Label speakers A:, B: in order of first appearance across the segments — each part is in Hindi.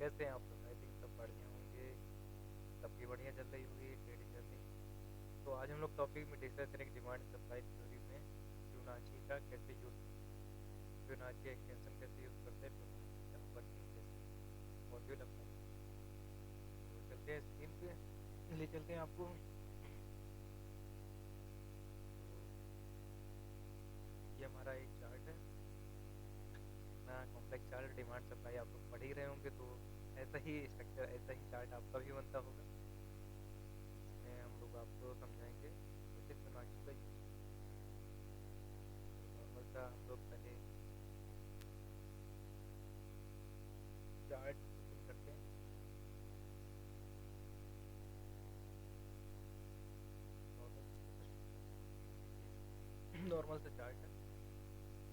A: कैसे हैं आप लोग? आई थिंक सब बढ़िया होंगे, सबकी बढ़िया चल रही होगी ट्रेडिंग जर्नी। तो आज हम लोग टॉपिक में डिस्कस करेंगे डिमांड सप्लाई थ्योरी में फिबोनाची का कैसे यूज़ करते हैं, फिबोनाची एक्सटेंशन कैसे यूज़ करते हैं, फिबोनाची का वर्किंग कैसे मॉड्यूल अप्लाई करते हैं। तो चलते हैं स्क्रीन पे ले चलते हैं आपको। तो ये हमारा एक चार्ट है, इतना कॉम्प्लेक्स चार्ट डिमांड सप्लाई आप लोग पढ़ ही रहे होंगे, तो ऐसा ही स्ट्रक्चर ऐसा ही चार्ट आपका भी बनता होगा। इसमें हम लोग आपको समझाएंगे कैसे फिबोनाची का यूज़ करते हैं। तो नॉर्मल सा हम लोग पहले चार्ट ओपन करते हैं। नॉर्मल नॉर्मल सा चार्ट है।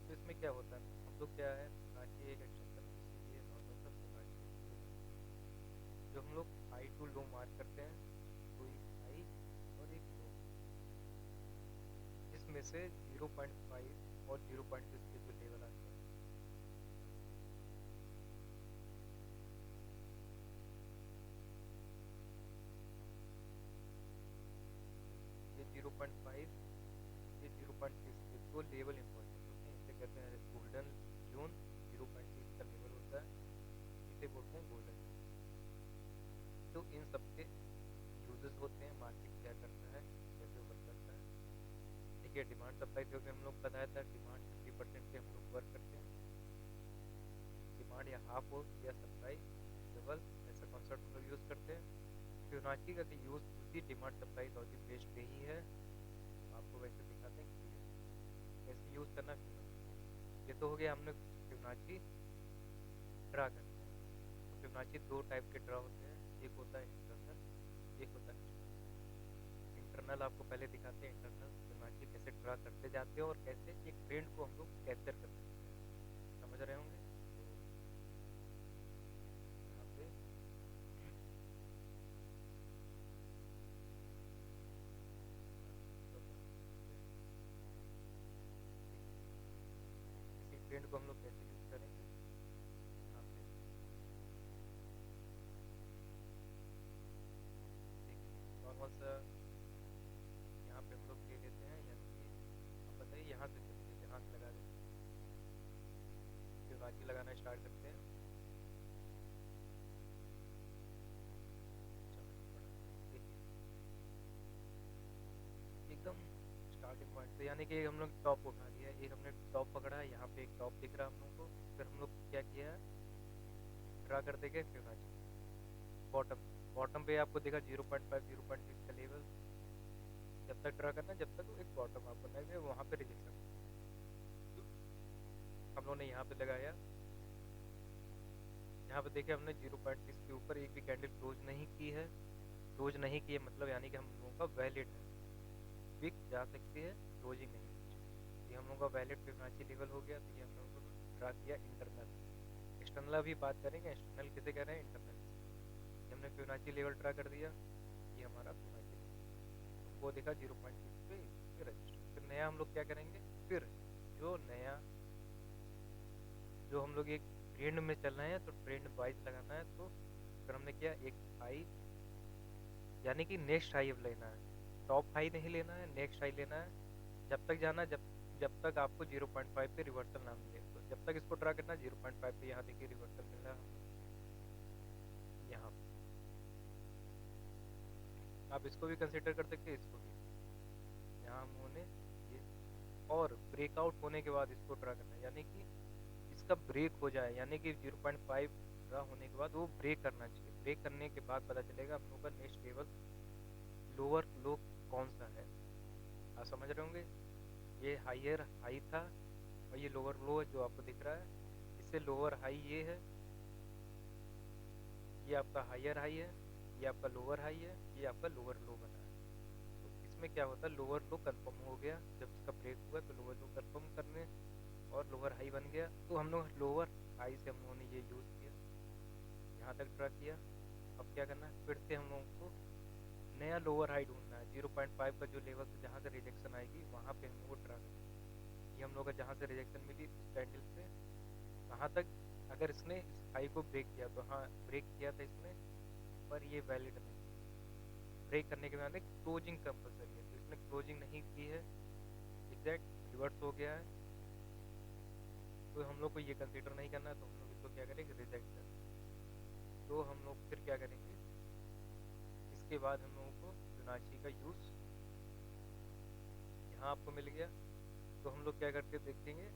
A: तो इसमें क्या होता है, हम लोग क्या है, फिबोनाची एक एक्सटेंशन है, इसीलिए नॉर्मल सा फिबोनाची यूज होता है। जो हम लोग हाई टू लो मार्क करते हैं, कोई हाई और एक लो, जिसमें से 0.5 और 0.6 के जो लेवल आते हैं, ये 0.5 ये 0.6 के दो लेवल इंपॉर्टेंट होते हैं। इसे कहते हैं गोल्डन जोन। 0.6 का लेवल होता है, इसे बोलते हैं गोल्डन जोन। तो इन सब के यूजेस होते हैं, मार्केट क्या करता है, कैसे वर्क करता है। देखिए, डिमांड सप्लाई थ्योरी हम लोग बताया था, डिमांड 50% पे हम लोग वर्क करते हैं। डिमांड या हाफ हो या सप्लाई डबल, ऐसा कॉन्सेप्ट हम लोग यूज़ करते हैं। फिबोनाची का यूज़ उसी डिमांड सप्लाई लॉजिक बेस्ड पे ही है। आपको वैसे दिखाते हैं क्लियर कैसे यूज़ करना है फिबोनाची। ये तो हो गया, हमने फिबोनाची ड्रा करते हैं। तो फिबोनाची दो टाइप के ड्रा होते हैं, एक होता है इंटरनल, एक होता है एक्सटर्नल। इंटरनल आपको पहले दिखाते हैं, इंटरनल फिबोनाची कैसे ड्रा करते जाते हैं और कैसे एक ट्रेंड को हम लोग कैप्चर कर सकते हैं, समझ रहे होंगे। तो यहाँ पे तो किसी ट्रेंड को हम लोग कैसे यूज़ करेंगे, यहाँ पे देखिए नॉर्मल सा यहाँ पे हम लोग ले लेते हैं, यानी कि आप बताइए, यहाँ से चलते हैं, यहाँ से लगा देते हैं, फिबोनाची लगाना स्टार्ट करते हैं। चार्ट बढ़ाते हैं, देखिए एकदम स्टार्टिंग पॉइंट से, यानी कि हम लोग टॉप उठा लिया, एक हमने टॉप पकड़ा है, यहाँ पे एक टॉप दिख रहा है हम लोग को। फिर हम लोग क्या किया है, ड्रा कर देंगे फिबोनाची बॉटम से। बॉटम पे आपको देखा 0.5 0.6 का लेवल, जब तक ड्रा करना जब तक वो एक बॉटम आपको लगे, वहाँ पे रिजेक्शन। तो हम लोगों ने यहाँ पे लगाया, यहाँ पे देखिए हमने 0.6 के ऊपर एक भी कैंडल क्लोज नहीं की है। क्लोज नहीं की है मतलब यानी कि हम लोगों का वैलिड है, विक जा सकती है, क्लोजिंग नहीं होनी चाहिए। ये हम लोगों का वैलिड फिबोनाची लेवल हो गया। तो ये हम लोगों को ड्रा किया इंटरनल। एक्सटर्नल अभी बात करेंगे, एक्सटर्नल किसे कह रहे हैं, इंटरनल से। ये हमने फिबोनाची लेवल ड्रा कर दिया, ये हमारा फिबोनाची लेवल हमको दिखा 0.6 पे, इस पे रजिस्टर। फिर नया हम लोग क्या करेंगे, फिर जो नया, जो हम लोग एक ट्रेंड में चल रहे हैं तो ट्रेंड वाइज लगाना है। तो फिर हमने किया एक हाई, यानी कि नेक्स्ट हाई अब लेना है, टॉप हाई नहीं लेना है, नेक्स्ट हाई लेना है। जब तक जाना, जब जब तक आपको 0.5 पे रिवर्सल ना मिले, तो जब तक इसको ट्रा करना 0.5 पे। यहाँ देखिए रिवर्सल मिल रहा है हम लोग को यहाँ पे। आप इसको भी कंसिडर कर सकते हैं, इसको भी। यहाँ हम होने ये, और ब्रेकआउट होने के बाद इसको ट्रा करना है, यानी कि इसका ब्रेक हो जाए, यानी कि 0.5 ड्रा होने के बाद वो ब्रेक करना चाहिए। ब्रेक करने के बाद पता चलेगा हम लोग का नेक्स्ट लेवल लोअर लो कौन सा है। आप समझ रहे होंगे, ये हाइयर हाई था और ये लोअर लो है जो आपको दिख रहा है। इससे लोअर हाई ये है, ये आपका हाइयर हाई है, ये आपका लोअर हाई है, ये आपका लोअर लो बना है। तो इसमें क्या होता है, लोअर लो कंफर्म हो गया, जब इसका ब्रेक हुआ तो लोअर लो कंफर्म करने और लोअर हाई बन गया। तो हम लोग लोअर हाई से हम लोगों ने ये यूज़ किया, यहाँ तक ट्रा किया। अब क्या करना है, फिर से हम लोगों को नया लोअर हाई ढूंढना है। 0.5 का जो लेवल से जहाँ से रिजेक्शन आएगी वहाँ पे हम लोग को ट्रा करना है। ये हम लोग का जहाँ से रिजेक्शन मिली उस कैंडल से कहाँ तक, अगर इसने इस हाई को ब्रेक किया तो हाँ ब्रेक किया था इसने, पर ये वैलिड नहीं। ब्रेक करने के बाद क्लोजिंग कंपलसरी है, तो इसने क्लोजिंग नहीं की है, एग्जैक्ट रिवर्स हो गया है, तो हम लोग को ये कंसीडर नहीं करना है, तो हम लोग इसको क्या करेंगे, रिजेक्ट करेंगे। तो हम लोग फिर क्या करेंगे, इसके बाद हम लोगों को फिबोनाची का यूज़ यहाँ आपको मिल गया, तो हम लोग क्या करके देखेंगे,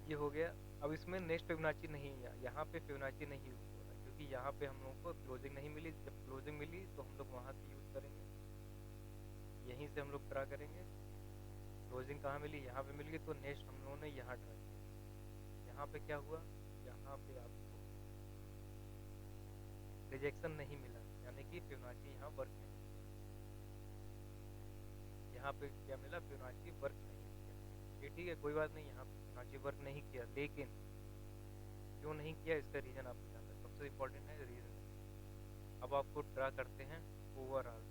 A: ये हो गया। अब इसमें नेक्स्ट फिबोनाची नहीं है, यहाँ पे फिबोनाची नहीं यूज़ हो रहा है, क्योंकि यहाँ पे हम लोगों को क्लोजिंग नहीं मिली। जब क्लोजिंग मिली तो हम लोग वहाँ से यूज़ करेंगे, यहीं से हम लोग ड्रा करेंगे। क्लोजिंग कहाँ मिली, यहाँ पे मिल गई, तो नेक्स्ट हम लोगों ने यहाँ ड्रा किया। यहाँ पे क्या हुआ, यहाँ पे आपको रिजेक्शन नहीं मिला, यानी कि फिबोनाची यहाँ वर्क नहीं किया। यहाँ पे क्या मिला, फिबोनाची वर्क नहीं किया। ये ठीक है, कोई बात नहीं, यहाँ पे फिबोनाची वर्क नहीं किया, लेकिन क्यों नहीं किया इसका रीज़न आपको जानना है। सबसे इम्पोर्टेंट है रीज़न। अब आपको ड्रा करते हैं ओवरऑल।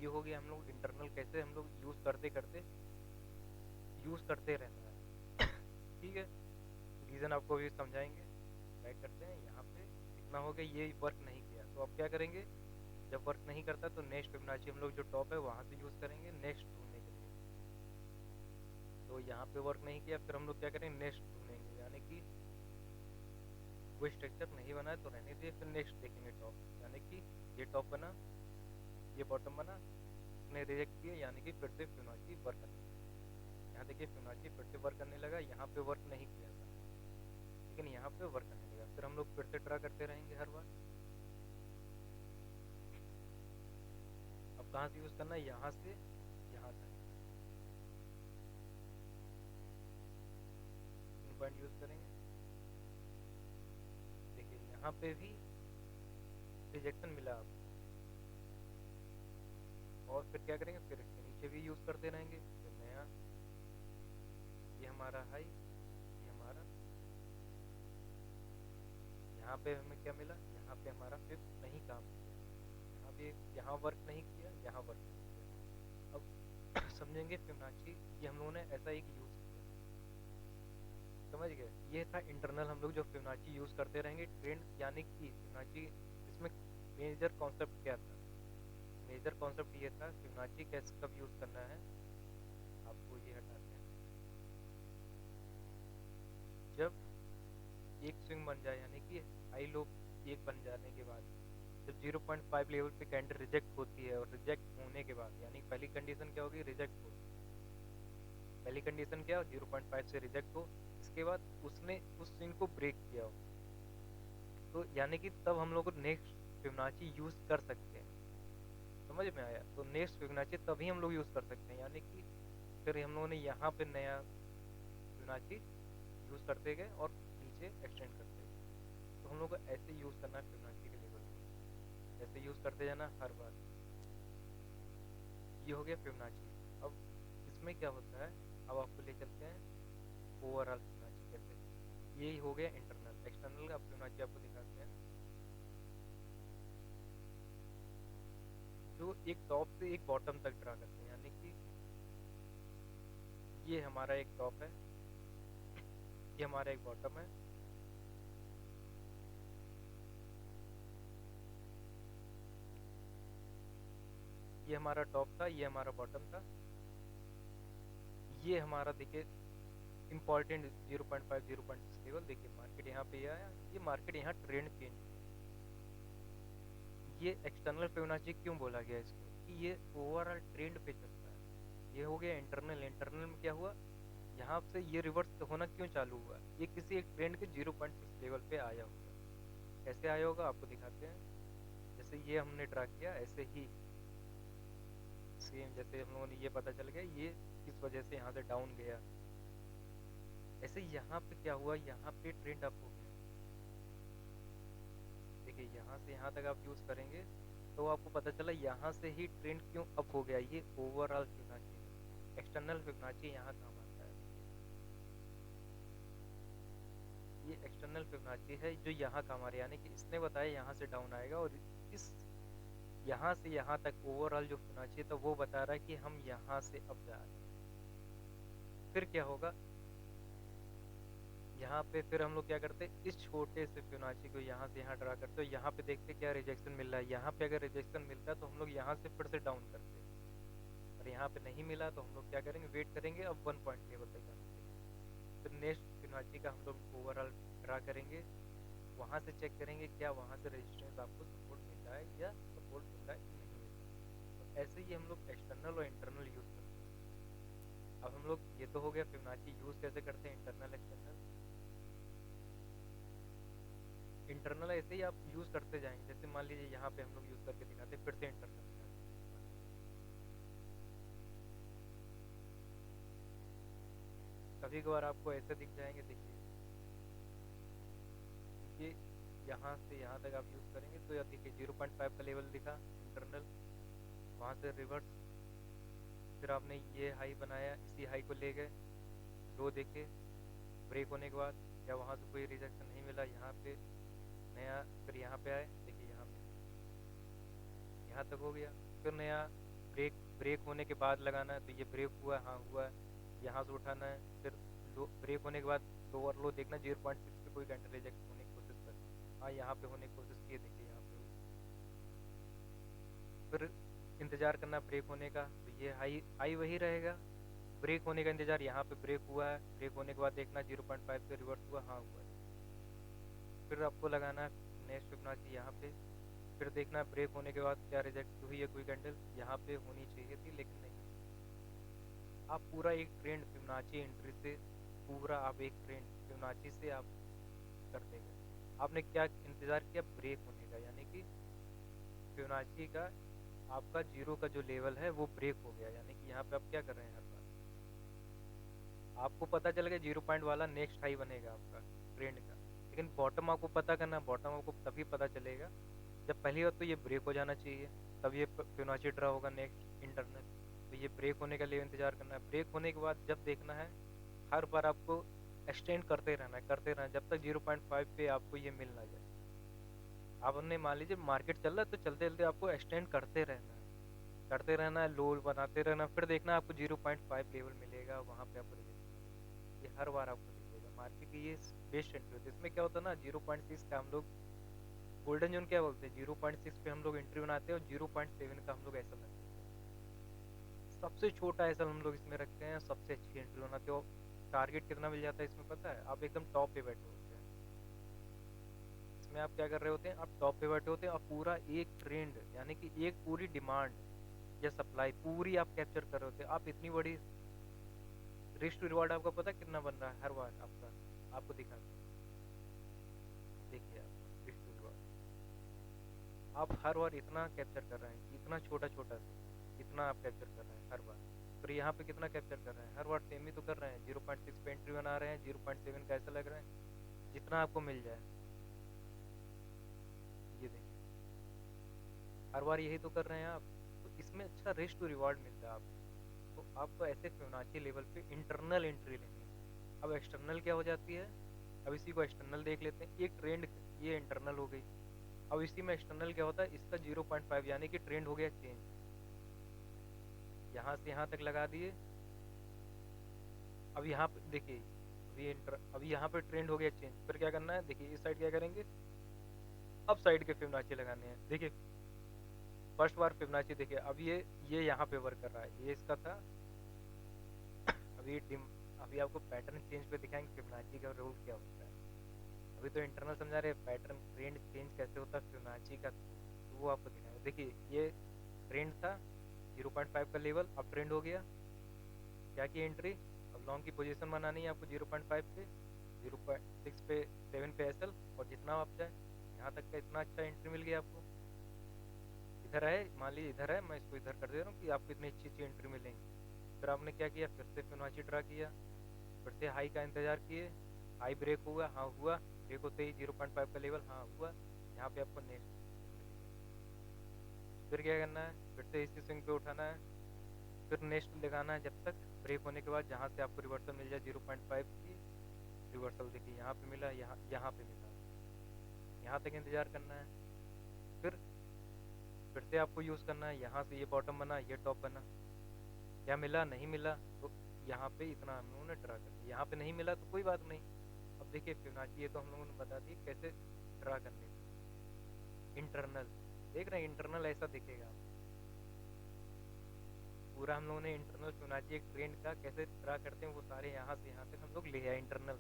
A: ये हो गया हम लोग इंटरनल, कैसे हम लोग यूज़ करते रहना है। ठीक है, रीज़न आपको भी समझाएंगे। बैक करते हैं, यहाँ पे इतना हो गया, ये वर्क नहीं किया, तो अब क्या करेंगे, जब वर्क नहीं करता तो नेक्स्ट फिबोनाची हम लोग जो टॉप है वहाँ से यूज़ करेंगे नेक्स्ट ढूंढने के लिए। तो यहाँ पे वर्क नहीं किया, फिर हम लोग क्या करेंगे, नेक्स्ट ढूंढेंगे, यानी कि कोई स्ट्रक्चर नहीं बना है तो रहने दिए, फिर नेक्स्ट देखेंगे टॉप, यानी कि ये टॉप बना, ये बॉटम बना, इसने रिजेक्ट किया, यानी कि फिर से फिबोनाची वर्क करने लगा। यहाँ देखिए फिबोनाची फिर से वर्क करने लगा, यहाँ पे वर्क नहीं किया था लेकिन यहाँ पे वर्क करने लगा। फिर हम लोग फिर से ड्रा करते रहेंगे हर बार। अब कहाँ से यूज़ करना है, यहाँ से यहाँ तक इन पॉइंट यूज़ करेंगे। देखिए यहाँ पे भी रिजेक्शन मिला आपको, और फिर क्या करेंगे, फिर इसके नीचे भी यूज़ करते रहेंगे। फिर नया, ये हमारा हाई, ये हमारा, यहाँ पे हमें क्या मिला, यहाँ पे हमारा फिर नहीं काम किया, यहाँ भी यहाँ वर्क नहीं किया, यहाँ वर्क नहीं किया। अब समझेंगे फिबोनाची, ये हम लोगों ने ऐसा एक यूज़ किया, समझ गए। ये था इंटरनल, हम लोग जो फिबोनाची यूज़ करते रहेंगे ट्रेंड, यानी कि फिबोनाची, इसमें मेजर कॉन्सेप्ट क्या था, मेजर कॉन्सेप्ट ये था फिबोनाची कैसे कब यूज़ करना है। आपको ये हटाते हैं, जब एक स्विंग बन जाए, यानी कि हाई लो एक बन जाने के बाद, जब 0.5 लेवल पे कैंडल रिजेक्ट होती है, और रिजेक्ट होने के बाद, यानी पहली कंडीशन क्या होगी, रिजेक्ट हो, पहली कंडीशन क्या, 0.5 से रिजेक्ट हो, इसके बाद उसने उस स्विंग को ब्रेक किया हो, तो यानी कि तब हम लोग नेक्स्ट फिबोनाची यूज़ कर सकते हैं। समझ में आया, तो नेक्स्ट फिबोनाची तभी हम लोग यूज़ कर सकते हैं, यानी कि फिर हम लोगों ने यहाँ पे नया फिबोनाची यूज़ करते गए और नीचे एक्सटेंड करते गए। तो हम लोग को ऐसे यूज़ करना है फिबोनाची के लेवल को, ऐसे यूज़ करते जाना हर बार। ये हो गया फिबोनाची। अब इसमें क्या होता है, अब आपको ले चलते हैं ओवरऑल फिबोनाची कैसे। ये हो गया इंटरनल। एक्सटर्नल का फिबोनाची आपको दिखाते हैं, जो एक टॉप से एक बॉटम तक ड्रा करते हैं, यानी कि ये हमारा एक टॉप है, ये हमारा एक बॉटम है, ये हमारा टॉप था, ये हमारा बॉटम था, ये हमारा देखिए इंपॉर्टेंट 0.5 0.6 लेवल। देखिए मार्केट यहाँ पे आया, ये मार्केट यहाँ ट्रेंड चेंज, ये एक्सटर्नल फिबोनाची क्यों बोला गया इसको, कि ये ओवरऑल ट्रेंड पे चलता है। ये हो गया इंटरनल। इंटरनल में क्या हुआ, यहाँ से ये रिवर्स होना क्यों चालू हुआ, ये किसी एक ट्रेंड के 0.6 लेवल पे आया होगा। कैसे आया होगा आपको दिखाते हैं। जैसे ये हमने ड्रा किया, ऐसे ही सेम, जैसे हम लोगों ने ये पता चल गया ये किस वजह से यहाँ से डाउन गया, ऐसे यहाँ पे क्या हुआ, यहाँ पे ट्रेंड अप हो गया। देखिए यहाँ से यहाँ तक आप यूज़ करेंगे तो आपको पता चला यहाँ से ही ट्रेंड क्यों अप हो गया। ये ओवरऑल फिबोनाची है, एक्सटर्नल फिबोनाची यहाँ काम आता है। ये एक्सटर्नल फिबोनाची है जो यहाँ काम आ रहा है, यानी कि इसने बताया यहाँ से डाउन आएगा, और इस यहाँ से यहाँ तक ओवरऑल जो फिबोनाची था वो बता रहा है कि हम यहाँ से अप जा रहे हैं। फिर क्या होगा, यहाँ पे फिर हम लोग क्या करते हैं, इस छोटे से फिबोनाची को यहाँ से यहाँ ड्रा करते हैं, यहाँ पे देखते क्या रिजेक्शन मिल रहा है। यहाँ पे अगर रिजेक्शन मिलता है तो हम लोग यहाँ से फिर से डाउन करते हैं, और यहाँ पे नहीं मिला तो हम लोग क्या करेंगे, वेट करेंगे अब 1 पॉइंट लेवल तक जाने के लिए। फिर नेक्स्ट फिबोनाची का हम लोग ओवरऑल ड्रा करेंगे, वहाँ से चेक करेंगे क्या वहाँ से रेजिस्टेंस आपको सपोर्ट मिल रहा है या सपोर्ट मिल रहा है कि नहीं मिल रहा है। तो ऐसे ही हम लोग एक्सटर्नल और इंटरनल यूज़ करते हैं। अब हम लोग, ये तो हो गया फिबोनाची यूज़ कैसे करते हैं, इंटरनल एक्सटर्नल। इंटरनल ऐसे ही आप यूज़ करते जाएंगे, जैसे मान लीजिए यहाँ पे हम लोग यूज़ करके दिखाते हैं, फिर से इंटरनल दिखाते हैं। कभी कभार आपको ऐसे दिख जाएंगे, देखिए ये यहाँ से यहाँ तक आप यूज़ करेंगे तो यह देखिए 0.5 का लेवल दिखा इंटरनल, वहाँ से रिवर्स, फिर आपने ये हाई बनाया, इसी हाई को ले गए, लो देखे, ब्रेक होने के बाद या वहाँ से कोई रिजेक्शन नहीं मिला, यहाँ पे नया, फिर यहाँ पे आए, देखिए यहाँ पे यहाँ तक हो गया, फिर नया ब्रेक, ब्रेक होने के बाद लगाना है, तो ये ब्रेक हुआ, हाँ हुआ है, यहाँ से उठाना है, फिर लो, ब्रेक होने के बाद लोअर लो देखना, 0.6 पे कोई कैंडल रिजेक्ट होने की कोशिश कर, हाँ यहाँ पे होने की कोशिश की, देखिए यहाँ पे हुई। फिर इंतज़ार करना ब्रेक होने का, तो ये हाई हाई वही रहेगा, ब्रेक होने का इंतज़ार, यहाँ पे ब्रेक हुआ है, ब्रेक होने के बाद देखना 0.5 पे रिवर्स हुआ, हाँ हुआ है। फिर आपको लगाना है नेक्स्ट फिबोनाची यहाँ पे, फिर देखना ब्रेक होने के बाद क्या रिजेक्ट हुई है कोई कैंडल, यहाँ पे होनी चाहिए थी लेकिन नहीं। आप पूरा एक ट्रेंड फिबोनाची एंट्री से, पूरा आप एक ट्रेंड फिबोनाची से आप कर देंगे। आपने क्या इंतज़ार किया, ब्रेक होने का, यानी कि फिबोनाची का आपका जीरो का जो लेवल है वो ब्रेक हो गया, यानी कि यहाँ पे आप क्या कर रहे हैं, हर बार आपको पता चल गया 0 पॉइंट वाला नेक्स्ट हाई बनेगा आपका ट्रेंड का, लेकिन बॉटम आपको पता करना, बॉटम आपको तभी पता चलेगा जब पहली बात तो ये ब्रेक हो जाना चाहिए, तब ये फिबोनाची ड्रा होगा नेक्स्ट इंटरनल। तो ये ब्रेक होने के लिए इंतजार करना है, ब्रेक होने के बाद जब देखना है, हर बार आपको एक्सटेंड करते रहना है, करते रहना है, जब तक 0.5 पे आपको ये मिल ना जाए। आप हमने मान लीजिए मार्केट चल रहा है तो चलते चलते आपको एक्सटेंड करते रहना है, करते रहना है, लो बनाते रहना, फिर देखना आपको 0.5 लेवल मिलेगा, वहाँ पे आपको रिजेक्शन, ये हर बार आपको दिखेगा। मार्केट की ये बेस्ट एंट्री होती है। इसमें क्या होता है ना, 0.6 का हम लोग गोल्डन जोन क्या बोलते हैं, 0.6 पे हम लोग एंट्री बनाते हैं और 0.7 का हम लोग ऐसा रखते हैं, सबसे छोटा ऐसा हम लोग इसमें रखते हैं, सबसे अच्छी एंट्री बनाते हो। टारगेट कितना मिल जाता है इसमें पता है, आप एकदम टॉप पे बैठे होते हैं, इसमें आप क्या कर रहे होते हैं, आप टॉप पे बैठे होते हैं, आप पूरा एक ट्रेंड, यानी कि एक पूरी डिमांड या सप्लाई पूरी आप कैप्चर कर रहे होते हैं। आप इतनी बड़ी रिस्क टू रिवॉर्ड आपका पता कितना बन रहा है हर बार आपका, आपको दिखाते हैं, देखिए आप रिस्क टू रिवॉर्ड आप हर बार इतना कैप्चर कर रहे हैं, इतना छोटा छोटा सा इतना आप कैप्चर कर रहे हैं हर बार। फिर यहाँ पे कितना कैप्चर कर रहे हैं, हर बार सेम ही तो कर रहे हैं, 0.6 पे एंट्री बना रहे हैं, 0.7 का ऐसा लग रहा है, जितना आपको मिल जाए, ये देखिए हर बार यही तो कर रहे हैं आप। तो इसमें अच्छा रिस्क टू रिवॉर्ड मिलता है आपको। तो आपको ऐसे फिबोनाची लेवल पे इंटरनल एंट्री लेनी है। अब एक्सटर्नल क्या हो जाती है, अब इसी को एक्सटर्नल देख लेते हैं, एक ट्रेंड, ये इंटरनल हो गई। अब इसी में एक्सटर्नल क्या होता है, इसका 0.5 यानी कि ट्रेंड हो गया चेंज, यहाँ से यहाँ तक लगा दिए। अब यहाँ पे देखिए, अभी यहाँ पे ट्रेंड हो गया चेंज, फिर क्या करना है, देखिए इस साइड क्या करेंगे, अब साइड के फिबोनाची लगाने हैं। देखिए फर्स्ट बार फिबोनाची देखिए, अब ये यहाँ पे वर्क कर रहा है, ये इसका था। अभी डिम अभी आपको पैटर्न चेंज पे दिखाएंगे फिबोनाची का रोल क्या होता है। अभी तो इंटरनल समझा रहे, पैटर्न ट्रेंड चेंज कैसे होता है फिबोनाची का, तो वो आपको दिखाएंगे। देखिए ये ट्रेंड था 0.5 का लेवल, अब ट्रेंड हो गया, क्या की एंट्री, अब लॉन्ग की पोजीशन बनानी है आपको 0.5 पे, 0.6 पे, 7 पे एसएल, और जितना आप चाहे यहाँ तक का इतना अच्छा एंट्री मिल गया आपको। इधर है, मान लीजिए इधर है, मैं इसको इधर कर दे रहा हूँ कि आपको इतनी अच्छी अच्छी एंट्री मिलेंगी। फिर आपने क्या किया, फिर से फिबोनाची ड्रा किया, फिर से हाई का इंतजार किए, हाई ब्रेक हुआ, हाँ हुआ, ब्रेक होते ही 0.5 का लेवल, हाँ हुआ, यहाँ पे आपको नेक्स्ट फिर क्या करना है, फिर से इसी स्विंग पे उठाना है, फिर नेक्स्ट लगाना है जब तक ब्रेक होने के बाद जहाँ से आपको रिवर्सल मिल जाए 0.5 की रिवर्सल। देखिए यहाँ पे मिला, यहाँ पे मिला, यहाँ तक इंतजार करना है, फिर से आपको यूज़ करना है, यहाँ से ये बॉटम बना, ये टॉप बना, क्या मिला, नहीं मिला, तो यहाँ पे इतना हम लोगों ने ड्रा कर दिया, यहाँ पे नहीं मिला तो कोई बात नहीं, अब अब देखिए फिबोनाची, ये तो हम लोगों ने बता दी कैसे ड्रा करने की। इंटरनल देख रहे हैं, इंटरनल ऐसा दिखेगा आपको। पूरा हम लोगों ने इंटरनल फिबोनाची एक ट्रेंड का कैसे ड्रा करते हैं वो सारे यहाँ से यहाँ तक हम लोग ले आए इंटरनल।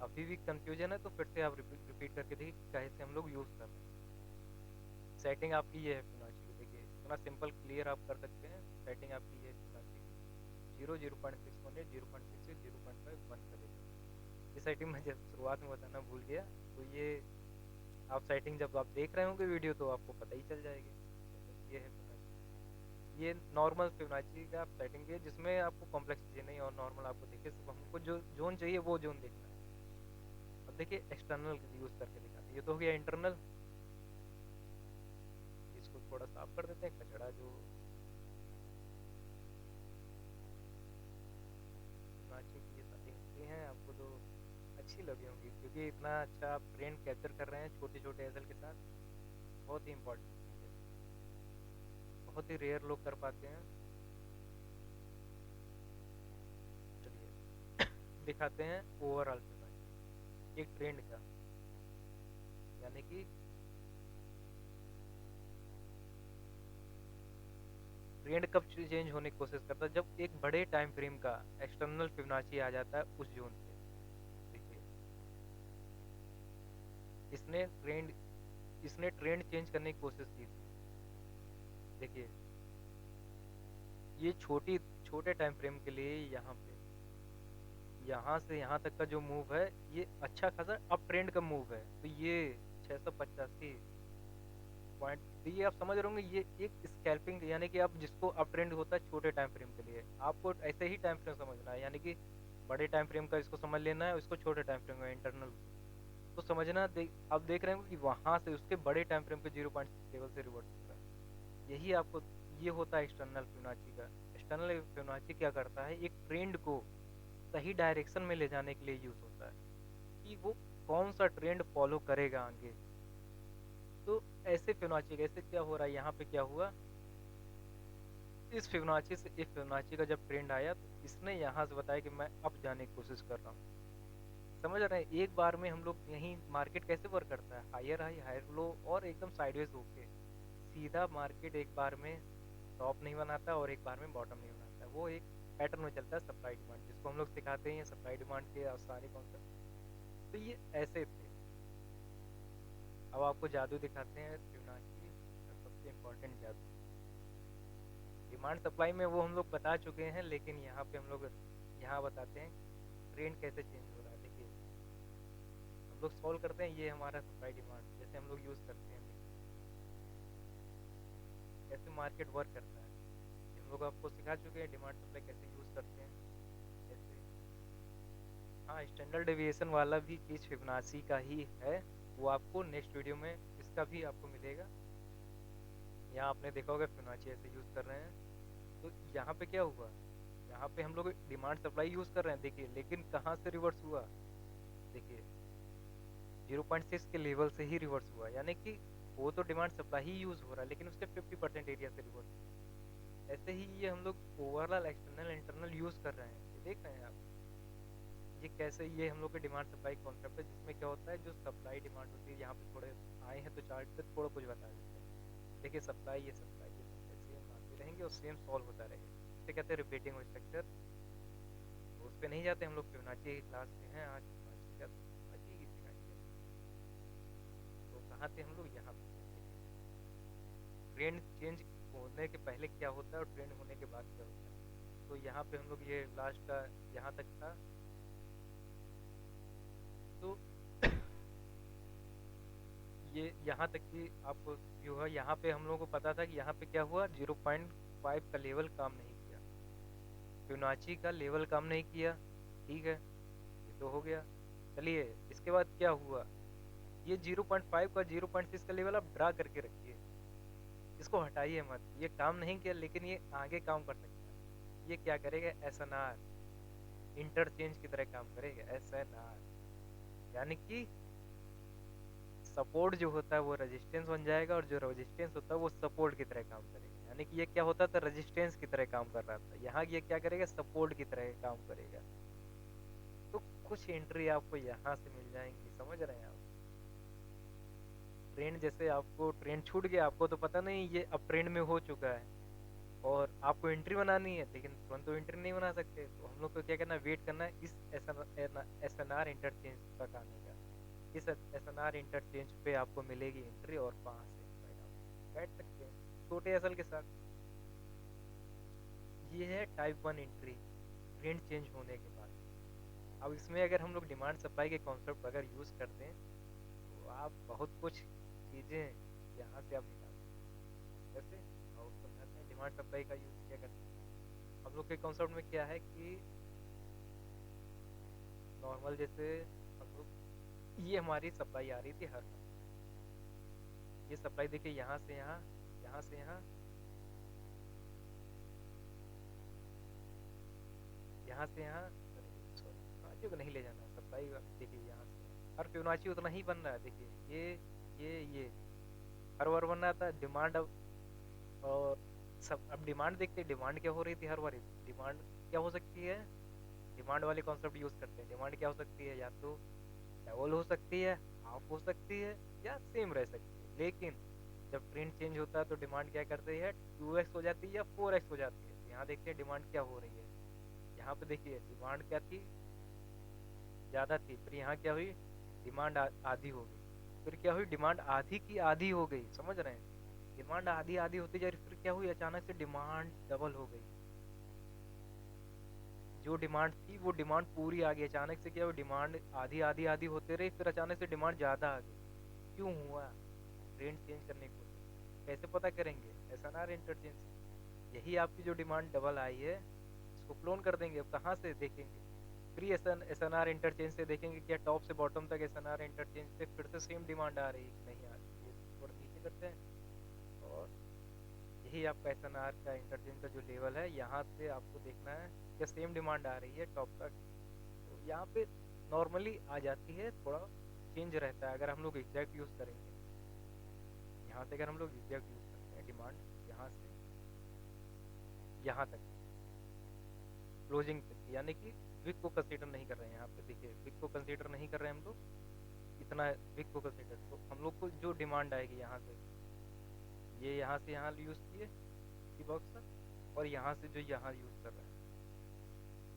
A: अभी भी कंफ्यूजन है तो फिर से आप रिपीट करके देखिए कैसे हम लोग यूज़ कर रहे हैं। सेटिंग आपकी ये है फिबोनाची की, देखिए इतना सिंपल क्लियर आप कर सकते हैं। सेटिंग आपकी ये है फिबोनाची की, 0, 0.618, 0.66, 0.5, 1 का लेवल। ये सेटिंग मैं जब शुरुआत में बताना भूल गया, तो ये आप सेटिंग जब आप देख रहे होंगे वीडियो तो आपको पता ही चल जाएगी। तो बस ये है फिबोनाची, ये नॉर्मल फिबोनाची का आप सेटिंग है जिसमें आपको कॉम्प्लेक्स चीज़ें नहीं और नॉर्मल आपको देखिए सिर्फ हमको जो जोन चाहिए वो जोन देखना है। अब देखिए एक्सटर्नल यूज़ करके दिखाते हैं। ये तो हो गया इंटरनल, इसको थोड़ा साफ कर देते हैं कचड़ा जो फिबोनाची की ये सेटिंग होती हैं। आपको तो अच्छी लगी होंगी क्योंकि इतना अच्छा आप ट्रेंड कैप्चर कर रहे हैं छोटे छोटे एजल के साथ। बहुत ही इंपॉर्टेंट चीज़ है, बहुत ही रेयर लोग कर पाते हैं। चलिए दिखाते हैं ओवरऑल फिबोनाची एक ट्रेंड का, यानी कि ट्रेंड कब चेंज होने की कोशिश करता है, जब एक बड़े टाइम फ्रेम का एक्सटर्नल फिबोनाची आ जाता है उस जोन पे। देखिए इसने ट्रेंड इसने ट्रेंड चेंज करने की कोशिश की थी। देखिए ये छोटे टाइम फ्रेम के लिए यहाँ पे यहाँ से यहाँ तक का जो मूव है ये अच्छा खासा अप ट्रेंड का मूव है। तो ये 685 पॉइंट, तो ये आप समझ रहे होंगे ये एक स्कैल्पिंग, यानी कि आप जिसको अप ट्रेंड होता है छोटे टाइम फ्रेम के लिए, आपको ऐसे ही टाइम फ्रेम समझना है। यानी कि बड़े टाइम फ्रेम का इसको समझ लेना है, उसको छोटे टाइम फ्रेम का इंटरनल तो समझना। आप देख रहे होंगे कि वहाँ से उसके बड़े टाइम फ्रेम के 0.6 लेवल से रिवर्स हो रहा है। यही आपको ये होता है एक्सटर्नल फिबोनाची का। एक्सटर्नल फिबोनाची क्या करता है, एक ट्रेंड को सही डायरेक्शन में ले जाने के लिए यूज होता है कि वो कौन सा ट्रेंड फॉलो करेगा आगे। तो ऐसे फिबोनाची का, ऐसे क्या हो रहा है, यहाँ पे क्या हुआ, इस फिबोनाची से इस फिबोनाची का जब ट्रेंड आया तो इसने यहाँ से बताया कि मैं अप जाने की कोशिश कर रहा हूँ। समझ रहे हैं, एक बार में हम लोग यहीं मार्केट कैसे वर्क करता है, हायर हाई हायर लो और एकदम साइडवेज होके सीधा मार्केट एक बार में टॉप नहीं बनाता और एक बार में बॉटम नहीं बनाता। वो एक पैटर्न में चलता है सप्लाई डिमांड, जिसको हम लोग सिखाते हैं सप्लाई डिमांड के सारे कॉन्सेप्ट। तो ये ऐसे थे। अब आपको जादू दिखाते हैं फिबोनाची का सबसे इम्पोर्टेंट जादू। डिमांड सप्लाई में वो हम लोग बता चुके हैं, लेकिन यहाँ पे हम लोग यहाँ बताते हैं ट्रेंड कैसे चेंज हो रहा है। देखिए हम लोग सॉल्व करते हैं, ये हमारा सप्लाई डिमांड जैसे हम लोग यूज़ करते हैं, कैसे मार्केट वर्क करता है ये हम लोग आपको सिखा चुके हैं। डिमांड सप्लाई कैसे यूज़ करते हैं कैसे। हाँ स्टैंडर्ड डेविएशन वाला भी चीज़ फिबोनाची का ही है, वो आपको नेक्स्ट वीडियो में इसका भी आपको मिलेगा। यहाँ आपने देखा होगा फिबोनाची ऐसे यूज़ कर रहे हैं। तो यहाँ पे क्या हुआ, यहाँ पे हम लोग डिमांड सप्लाई यूज़ कर रहे हैं देखिए, लेकिन कहाँ से रिवर्स हुआ, देखिए 0.6 के लेवल से ही रिवर्स हुआ। यानी कि वो तो डिमांड सप्लाई ही यूज़ हो रहा है लेकिन उसके 50% एरिया से रिवर्स हुआ। ऐसे ही ये हम लोग ओवरऑल एक्सटर्नल इंटरनल यूज़ कर रहे हैं, ये देख रहे हैं आप। ये कैसे, ये हम लोग के डिमांड सप्लाई कॉन्सेप्ट है जिसमें क्या होता है, जो सप्लाई डिमांड होती है, यहाँ पे थोड़े आए हैं तो चार्ट पे थोड़ा कुछ बता देते हैं। देखिए सप्लाई ये सप्लाई सेम आते रहेंगे और सेम सॉल्व होता रहेगा, इसे कहते हैं रिपीटिंग स्ट्रक्चर। तो उस पर नहीं जाते हम लोग, फिबोनाची की क्लास में हैं आज, फिबोनाची का फिबोनाची ही सिखाएंगे। तो कहाँ थे हम लोग, यहाँ पे ट्रेंड चेंज होने के पहले क्या होता है और ट्रेंड होने के बाद क्या होता है। तो यहाँ पे हम लोग ये लास्ट का यहाँ तक था। तो ये यहाँ तक कि आपको जो है, यहाँ पे हम लोगों को पता था कि यहाँ पे क्या हुआ, 0.5 का लेवल काम नहीं किया, फिबोनाची का लेवल काम नहीं किया। ठीक है, ये तो हो गया। चलिए इसके बाद क्या हुआ, ये 0.5 का 0.6 का लेवल आप ड्रा करके रखिए, इसको हटाइए मत। ये काम नहीं किया लेकिन ये आगे काम कर सकता है। ये क्या करेगा, एसएनआर इंटरचेंज की तरह काम करेगा। एसएनआर यानी कि सपोर्ट जो होता है वो रेजिस्टेंस बन जाएगा और जो रेजिस्टेंस होता है वो सपोर्ट की तरह काम करेगा। यानी कि ये क्या होता था, रेजिस्टेंस की तरह काम कर रहा था, यहाँ ये क्या करेगा, सपोर्ट की तरह काम करेगा। तो कुछ एंट्री आपको यहाँ से मिल जाएंगी, समझ रहे हैं आप। ट्रेंड जैसे आपको ट्रेंड छूट गया, आपको तो पता नहीं ये अब ट्रेंड में हो चुका है, और आपको एंट्री बनानी है, लेकिन तुरंत तो एंट्री नहीं बना सकते, तो हम लोग को क्या करना है, वेट करना है इस एस एन आर इंटरचेंज तक आने का। इस एस एन आर इंटरचेंज पे आपको मिलेगी एंट्री, और वहाँ से आप बैठ सकते हैं छोटे एसल के साथ। ये है टाइप 1 एंट्री ट्रेंड चेंज होने के बाद। अब इसमें अगर हम लोग डिमांड सप्लाई के कॉन्सेप्ट अगर यूज़ करते हैं, तो आप बहुत कुछ चीज़ें यहाँ से आप निकाल सकते हैं। जैसे और समझाते हैं डिमांड सप्लाई का यूज़ क्या करते हैं। हम लोग के कॉन्सेप्ट में क्या है कि नॉर्मल जैसे हम लोग, ये हमारी सप्लाई आ रही थी हर मंथ। ये सप्लाई देखिए यहाँ से यहाँ, यहाँ से यहाँ, यहाँ से यहाँ, सॉरी फिबोनाची को नहीं ले जाना, सप्लाई देखिए यहाँ से यहाँ। और फिबोनाची उतना ही बन रहा है, देखिए ये हर बार बन रहा था डिमांड। अब और सब अब डिमांड देखते हैं, डिमांड क्या हो रही थी हर बार। डिमांड क्या हो सकती है, डिमांड वाले कॉन्सेप्ट यूज़ करते हैं। डिमांड क्या हो सकती है, या तो डबल हो सकती है, हाफ हो सकती है, या सेम रह सकती है। लेकिन जब ट्रेंड चेंज होता है तो डिमांड क्या करती है, 2x हो जाती है या 4x हो जाती है। यहाँ देखते हैं डिमांड क्या हो रही है। यहाँ पे देखिए डिमांड क्या थी, ज़्यादा थी, फिर यहाँ क्या हुई, डिमांड आधी हो गई, फिर क्या हुई, डिमांड आधी की आधी हो गई, समझ रहे हैं। डिमांड आधी आधी होती जा रही, फिर क्या हुई, अचानक से डिमांड डबल हो गई। जो डिमांड थी वो डिमांड पूरी आ गई, अचानक से क्या हुई, डिमांड आधी आधी आधी होते रही, फिर अचानक से डिमांड ज़्यादा आ गई। क्यों हुआ, ट्रेंड चेंज करने को कैसे पता करेंगे, एसएनआर इंटरचेंज। यही आपकी जो डिमांड डबल आई है, इसको क्लोन कर देंगे। अब कहाँ से देखेंगे, फ्री एसएनआर इंटरचेंज से देखेंगे क्या टॉप से बॉटम तक एसएनआर इंटरचेंज से फिर से सेम डिमांड आ रही है कि नहीं आ रही है। ये थोड़ा नीचे करते हैं, और यही आपका एसएनआर का इंटरचेंज का जो लेवल है, यहाँ से आपको देखना है क्या सेम डिमांड आ रही है टॉप तक। तो यहाँ पे नॉर्मली आ जाती है, थोड़ा चेंज रहता है अगर हम लोग एग्जैक्ट यूज़ करेंगे। यहाँ से अगर हम लोग एग्जैक्ट यूज़ करते हैं, डिमांड यहाँ से यहाँ तक क्लोजिंग तक, यानी कि विक को कंसीडर नहीं कर रहे हैं। यहाँ पे देखिए विक को कंसीडर नहीं कर रहे हैं हम लोग, इतना विक को कंसीडर। तो हम लोग को जो डिमांड आएगी यहाँ से, ये यहाँ से यहाँ यूज़ किए इसी बॉक्स का, और यहाँ से जो यहाँ यूज़ कर रहे हैं,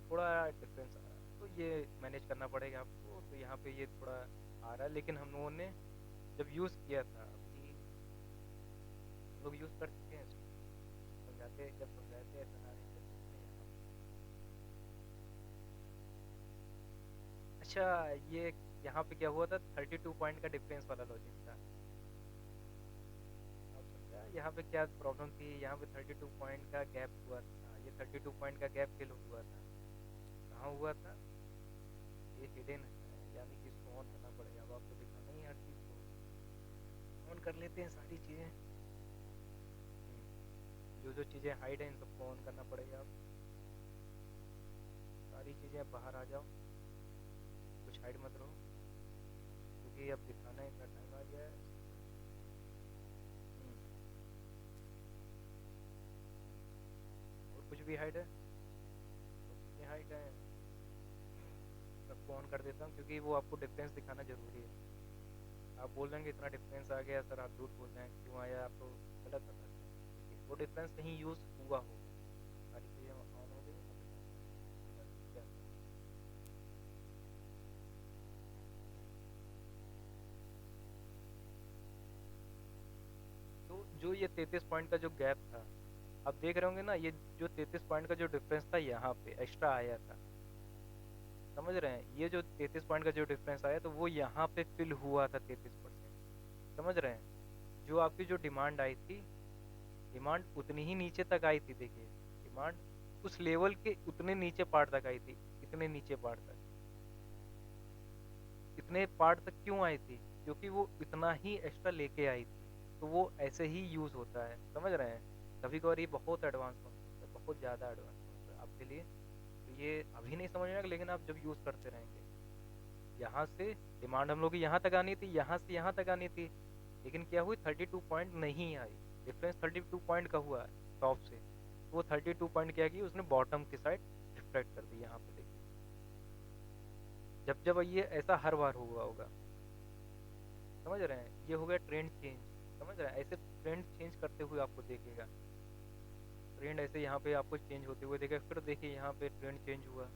A: थोड़ा डिफरेंस आ रहा है, तो ये मैनेज करना पड़ेगा आपको। तो यहाँ पे ये थोड़ा आ रहा है, लेकिन हम लोगों ने जब यूज़ किया था, अभी हम लोग यूज़ कर चुके हैं इसको, समझाते जब समझाते हैं एसएनआर इंटरचेंज में यहाँ। अच्छा, ये यहाँ पे क्या हुआ था, 32 पॉइंट का डिफरेंस वाला लॉजिक था। अब समझा यहाँ पे क्या प्रॉब्लम थी, यहाँ पे 32 पॉइंट का गैप हुआ था। ये 32 पॉइंट का गैप फिल हुआ था, कहाँ हुआ था, ये हिडन है, यानी कि इसको ऑन करना पड़ेगा। अब आपको दिखाना ही हर चीज़ को ऑन कर लेते हैं सारी चीज़ें। जो जो चीज़ें हाइड हैं इन सबको ऑन करना पड़ेगा। अब सारी चीज़ें अब बाहर आ जाओ, कुछ हाइड मत रहो, क्योंकि अब दिखाने का टाइम आ गया है। और कुछ भी हाइड है, कुछ चीज़ें हाइड है, सबको ऑन कर देता हूँ, क्योंकि वो आपको डिफरेंस दिखाना ज़रूरी है। आप बोल रहे हैं कि इतना डिफरेंस आ गया सर, आप झूठ बोल रहे हैं, क्यों आया, आप तो गलत बता रहे हैं। देखिए वो डिफरेंस कहीं यूज़ हुआ होगा, सारी चीज़ें ऑन हो गई, अब क्या था। तो जो ये 33 पॉइंट का जो गैप था, आप देख रहे होंगे ना, ये जो 33 पॉइंट का जो डिफरेंस था यहाँ पे एक्स्ट्रा आया था, समझ रहे हैं। ये जो 33 पॉइंट का जो डिफरेंस आया, तो वो यहाँ पे फिल हुआ था 33%, समझ रहे हैं। जो आपकी जो डिमांड आई थी, डिमांड उतनी ही नीचे तक आई थी, देखिए डिमांड उस लेवल के उतने नीचे पार्ट तक आई थी, इतने नीचे पार्ट तक। इतने पार्ट तक क्यों आई थी, क्योंकि वो इतना ही एक्स्ट्रा लेके आई थी, तो वो ऐसे ही यूज़ होता है, समझ रहे हैं। कभी कभार ये बहुत एडवांस कॉन्सेप्ट है, बहुत ज़्यादा एडवांस कॉन्सेप्ट है आपके लिए। तो ये अभी नहीं समझ में आएगा, लेकिन आप जब यूज़ करते रहेंगे। यहाँ से डिमांड हम लोग की यहाँ तक आनी थी, यहाँ से यहाँ तक आनी थी, लेकिन क्या हुई, 32 पॉइंट नहीं आई। डिफरेंस 32 पॉइंट का हुआ टॉप से, वो 32 पॉइंट क्या की उसने बॉटम की साइड रिफ्लेक्ट कर दी। यहाँ पे देखिए जब जब ये ऐसा हर बार हुआ होगा, समझ रहे हैं, ये हो गया ट्रेंड चेंज। समझ रहे हैं, ऐसे ट्रेंड चेंज करते हुए आपको देखेगा, ट्रेंड ऐसे यहाँ पे आपको चेंज होते हुए देखेगा। फिर देखिए यहाँ पे ट्रेंड चेंज हुआ,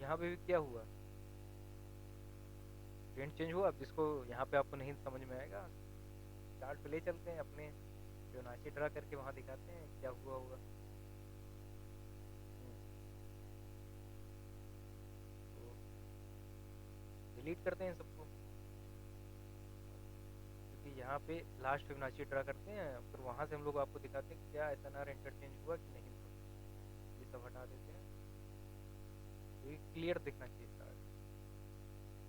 A: यहाँ पे भी क्या हुआ, ट्रेंड चेंज हुआ। अब जिसको यहाँ पे आपको नहीं समझ में आएगा, चार्ट पे ले चलते हैं अपने, फिबोनाची ड्रा करके वहाँ दिखाते हैं क्या हुआ होगा। तो डिलीट करते हैं इन सबको, क्योंकि यहाँ पे लास्ट फिबोनाची ड्रा करते हैं, फिर वहाँ से हम लोग आपको दिखाते हैं क्या एसएनआर इंटरचेंज हुआ कि नहीं हुआ। ये सब हटा देते हैं, तो ये क्लियर दिखना चाहिए चार्ट,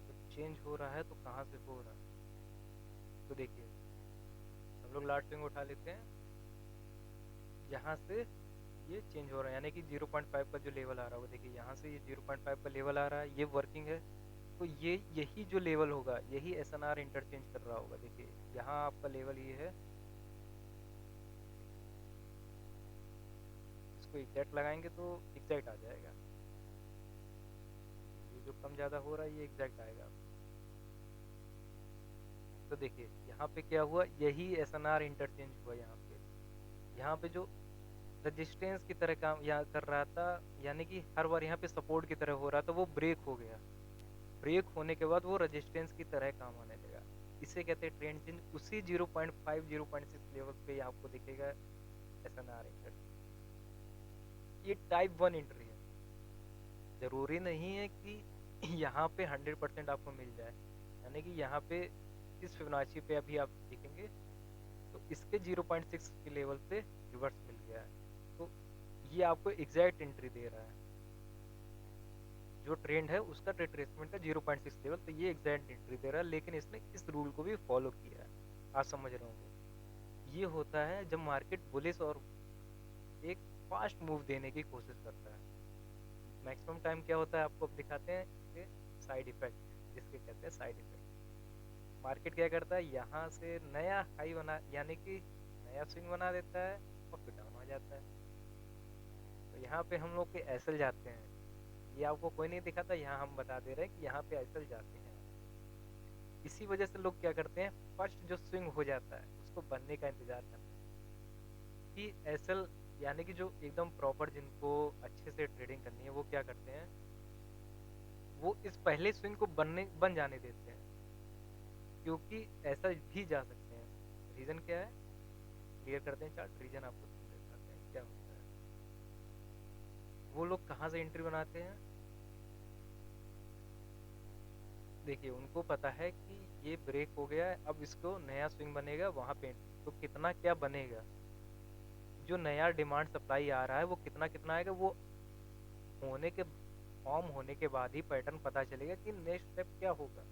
A: तो चेंज हो रहा है तो कहाँ से हो रहा है। तो देखिए हम लोग लास्ट स्विंग उठा लेते हैं, यहाँ से ये चेंज हो रहा है, यानी कि 0.5 का जो लेवल आ रहा होगा, देखिए यहाँ से ये 0.5 का लेवल आ रहा है, ये वर्किंग है। तो ये यही जो लेवल होगा यही एसएनआर इंटरचेंज कर रहा होगा। देखिए यहाँ आपका लेवल ये है, इसको एग्जैक्ट लगाएंगे तो एग्जैक्ट आ जाएगा। ये जो कम ज़्यादा हो रहा है ये एग्जैक्ट आएगा। तो देखिए यहाँ पे क्या हुआ, यही एसएनआर इंटरचेंज हुआ। यहाँ पे जो रेजिस्टेंस की तरह काम यहाँ कर रहा था, यानी कि हर बार यहाँ पे सपोर्ट की तरह हो रहा था, वो ब्रेक हो गया। ब्रेक होने के बाद वो रेजिस्टेंस की तरह काम आने लगा। इसे कहते हैं ट्रेंड चेंज। उसी 0.5 0.6 लेवल पे आपको दिखेगा एसएनआर इंटर। ये टाइप 1 एंट्री है, जरूरी नहीं है कि यहाँ पे 100% आपको मिल जाए। यानी कि यहाँ पे इस फिबोनाची पे अभी आप देखेंगे तो इसके 0.6 के लेवल पे रिवर्स मिल गया है, तो ये आपको एग्जैक्ट एंट्री दे रहा है। जो ट्रेंड है उसका रिट्रेसमेंट है 0.6 लेवल, तो ये एग्जैक्ट एंट्री दे रहा है। लेकिन इसने इस रूल को भी फॉलो किया है, आप समझ रहे होंगे। ये होता है जब मार्केट बुलिश और एक फास्ट मूव देने की कोशिश करता है। मैक्सिमम टाइम क्या होता है आपको अब दिखाते हैं इसके साइड इफेक्ट, जिसके कहते हैं साइड इफेक्ट। मार्केट क्या करता है, यहाँ से नया हाई बना, यानी कि नया स्विंग बना देता है और फिर डाउन हो जाता है। तो यहाँ पे हम लोग के एसएल जाते हैं, ये आपको कोई नहीं दिखाता, यहाँ हम बता दे रहे हैं कि यहाँ पे एसएल जाते हैं। इसी वजह से लोग क्या करते हैं, फर्स्ट जो स्विंग हो जाता है उसको बनने का इंतजार करते हैं कि एसएल, यानी कि जो एकदम प्रॉपर जिनको अच्छे से ट्रेडिंग करनी है वो क्या करते हैं, वो इस पहले स्विंग को बन जाने देते हैं, क्योंकि ऐसा भी जा सकते हैं। रीज़न क्या है, क्लियर करते हैं चार्ट, रीज़न आपको दिखाते हैं क्या होता है। वो लोग कहाँ से एंट्री बनाते हैं, देखिए उनको पता है कि ये ब्रेक हो गया है, अब इसको नया स्विंग बनेगा वहाँ पे, तो कितना क्या बनेगा, जो नया डिमांड सप्लाई आ रहा है वो कितना कितना आएगा, वो होने के फॉर्म होने के बाद ही पैटर्न पता चलेगा कि नेक्स्ट स्टेप क्या होगा।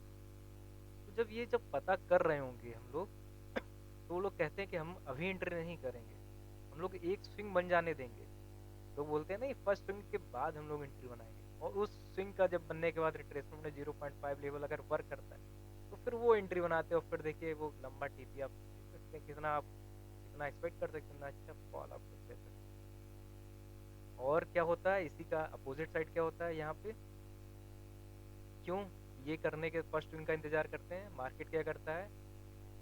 A: तो जब पता कर रहे होंगे हम लोग, तो वो लोग कहते हैं कि हम अभी एंट्री नहीं करेंगे, हम लोग एक स्विंग बन जाने देंगे। लोग बोलते हैं नहीं, फर्स्ट स्विंग के बाद हम लोग एंट्री बनाएंगे, और उस स्विंग का जब बनने के बाद रिट्रेसमेंट में 0.5 लेवल अगर वर्क करता है तो फिर वो एंट्री बनाते हैं, और फिर देखिए वो लंबा टीपी आप देख सकते हैं, कितना आप कितना एक्सपेक्ट कर सकते हैं, कितना अच्छा फॉल आप देख सकते हैं। और क्या होता है, इसी का अपोजिट साइड क्या होता है यहाँ पे, क्यों ये करने के फर्स्ट स्विंग का इंतजार करते हैं, मार्केट क्या करता है,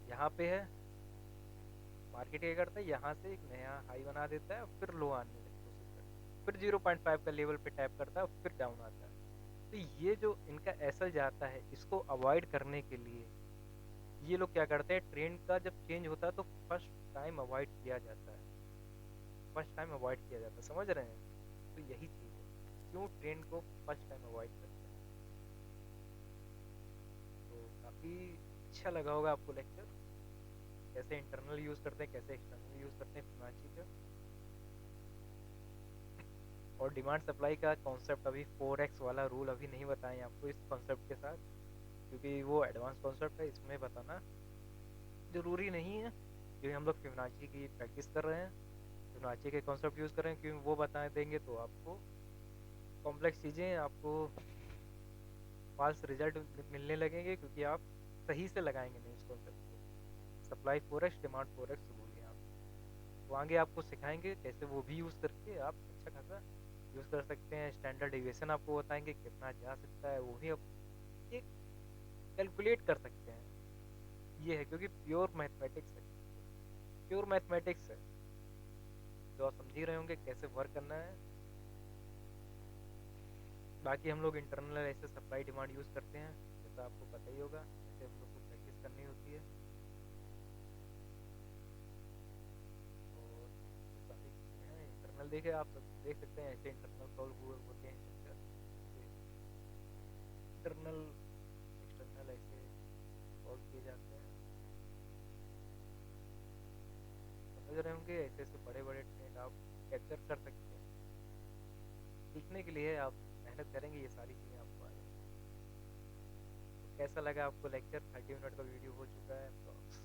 A: यहाँ पे है, मार्केट क्या करता है, यहाँ से एक नया हाई बना देता है, फिर लो आने की कोशिश करता है, फिर 0.5 का लेवल पे टैप करता है, फिर डाउन आता है। तो ये जो इनका एसल जाता है, इसको अवॉइड करने के लिए ये लोग क्या करते हैं, ट्रेंड का जब चेंज होता है तो फर्स्ट टाइम अवॉइड किया जाता है, फर्स्ट टाइम अवॉइड किया जाता है, समझ रहे हैं। तो यही चीज़ है, क्यों ट्रेंड को फर्स्ट टाइम अवॉइड करते हैं। तो काफ़ी अच्छा लगा होगा आपको लेक्चर, कैसे इंटरनल यूज़ करते हैं, कैसे एक्सटर्नल यूज़ करते हैं फिबोनाची का। और डिमांड सप्लाई का कॉन्सेप्ट अभी 4x वाला रूल अभी नहीं बताएं आपको इस कॉन्सेप्ट के साथ, क्योंकि वो एडवांस कॉन्सेप्ट है, इसमें बताना ज़रूरी नहीं है, क्योंकि हम लोग फिबोनाची की प्रैक्टिस कर रहे हैं, फिबोनाची के कॉन्सेप्ट यूज़ कर रहे हैं, क्योंकि वो बता देंगे तो आपको कॉम्प्लेक्स चीज़ें, आपको फाल्स रिजल्ट मिलने लगेंगे, क्योंकि आप सही से लगाएंगे नहीं उस कॉन्सेप्ट को। सप्लाई 4x डिमांड 4x बोलिए आप, वो आगे आपको सिखाएंगे कैसे वो भी यूज़ करके आप अच्छा खासा यूज़ कर सकते हैं। स्टैंडर्ड डिविएशन आपको बताएंगे कितना जा सकता है, वो भी अब ये कैलकुलेट कर सकते हैं। ये है क्योंकि प्योर मैथमेटिक्स है, प्योर मैथमेटिक्स है। तो आप समझ ही रहे होंगे कैसे वर्क करना है। बाकी हम लोग इंटरनल ऐसे सप्लाई डिमांड यूज़ करते हैं, जैसा आपको पता ही होगा, ऐसे हम लोग को प्रैक्टिस करनी होती है। और ये सारी चीज़ें हैं इंटरनल। देखे आप सब देख सकते हैं ऐसे इंटरनल सॉल्व हुए होते हैं चैप्टर, ऐसे इंटरनल एक्सटर्नल ऐसे सॉल्व किए जाते हैं। समझ रहे होंगे ऐसे ऐसे बड़े बड़े ट्रेंड आप कैप्चर कर सकते हैं। सीखने के लिए आप मेहनत करेंगे ये सारी चीज़ें आपको आ जाएंगी। तो कैसा लगा आपको लेक्चर? 30 मिनट का वीडियो हो चुका है अप्रॉक्स।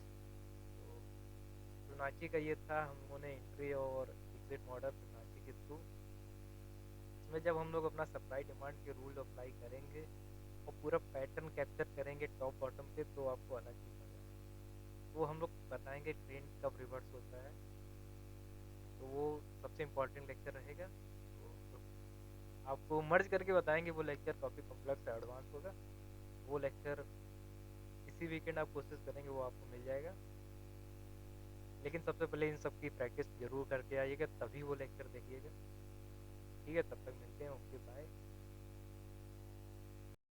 A: तो फिबोनाची का ये था, हम लोगों ने एंट्री और एग्जिट मॉडल फिबोनाची के थ्रू, इसमें जब हम लोग अपना सप्लाई डिमांड के रूल अप्लाई करेंगे और पूरा पैटर्न कैप्चर करेंगे टॉप बॉटम पे, तो आपको अलग ही मज़ा आएगा। वो हम लोग बताएंगे ट्रेंड कब रिवर्स होता है, तो वो सबसे इम्पोर्टेंट लेक्चर रहेगा। तो हम लोग आपको मर्ज करके बताएंगे, वो लेक्चर काफ़ी कॉम्प्लेक्स है, एडवांस होगा। वो लेक्चर इसी वीकेंड आप कोशिश करेंगे वो आपको मिल जाएगा। लेकिन सबसे पहले इन सब की प्रैक्टिस जरूर करके आइएगा, तभी वो लेक्चर देखिएगा। ठीक है, तब तक मिलते हैं। Okay, bye.